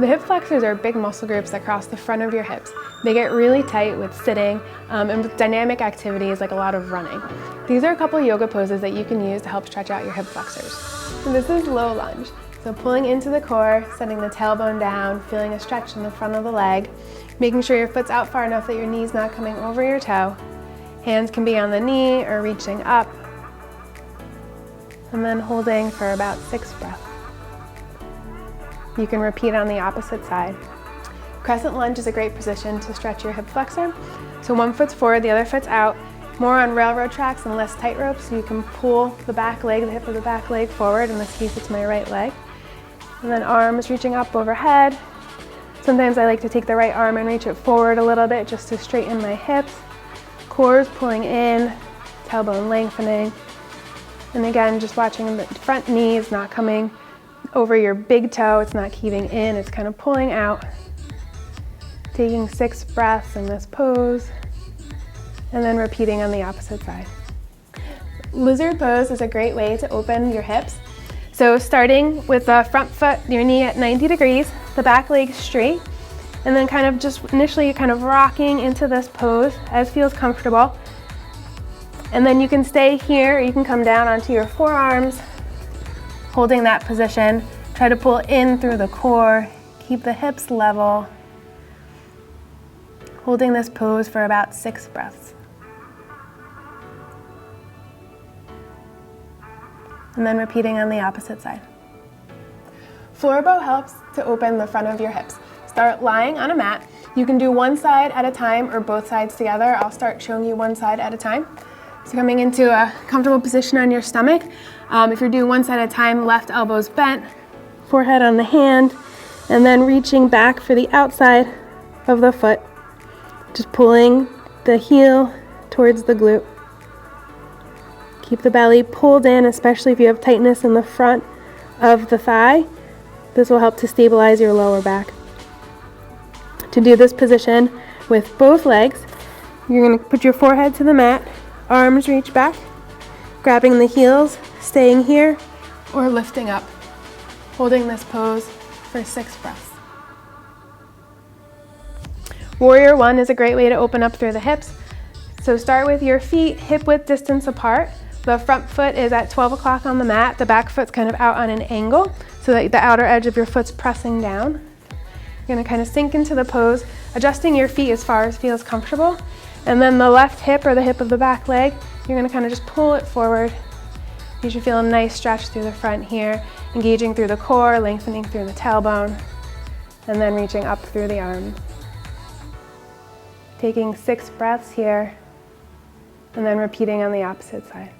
The hip flexors are big muscle groups that cross the front of your hips. They get really tight with sitting and with dynamic activities like a lot of running. These are a couple yoga poses that you can use to help stretch out your hip flexors. So this is low lunge. So pulling into the core, setting the tailbone down, feeling a stretch in the front of the leg, making sure your foot's out far enough that your knee's not coming over your toe. Hands can be on the knee or reaching up. And then holding for about 6 breaths. You can repeat on the opposite side. Crescent lunge is a great position to stretch your hip flexor. So one foot's forward, the other foot's out. More on railroad tracks and less tightrope, so you can pull the back leg, the hip of the back leg forward. In this case, it's my right leg. And then arms reaching up overhead. Sometimes I like to take the right arm and reach it forward a little bit just to straighten my hips. Core's pulling in, tailbone lengthening. And again, just watching the front knee is not coming over your big toe, it's not keeping in, it's kind of pulling out. Taking 6 breaths in this pose, and then repeating on the opposite side. Lizard pose is a great way to open your hips. So starting with the front foot, your knee at 90 degrees, the back leg straight, and then kind of just initially kind of rocking into this pose as feels comfortable. And then you can stay here, or you can come down onto your forearms, holding that position. Try to pull in through the core, keep the hips level. Holding this pose for about 6 breaths. And then repeating on the opposite side. Floor bow helps to open the front of your hips. Start lying on a mat. You can do one side at a time or both sides together. I'll start showing you one side at a time. So coming into a comfortable position on your stomach. If you're doing one side at a time, left elbow's bent, forehead on the hand, and then reaching back for the outside of the foot. Just pulling the heel towards the glute. Keep the belly pulled in, especially if you have tightness in the front of the thigh. This will help to stabilize your lower back. To do this position with both legs, you're going to put your forehead to the mat, arms reach back, grabbing the heels, staying here, or lifting up, holding this pose for 6 breaths. Warrior One is a great way to open up through the hips. So start with your feet hip width distance apart. The front foot is at 12 o'clock on the mat. The back foot's kind of out on an angle so that the outer edge of your foot's pressing down. You're gonna kind of sink into the pose, adjusting your feet as far as feels comfortable. And then the left hip or the hip of the back leg, you're gonna kind of just pull it forward. You should feel a nice stretch through the front here, engaging through the core, lengthening through the tailbone, and then reaching up through the arms. Taking 6 breaths here, and then repeating on the opposite side.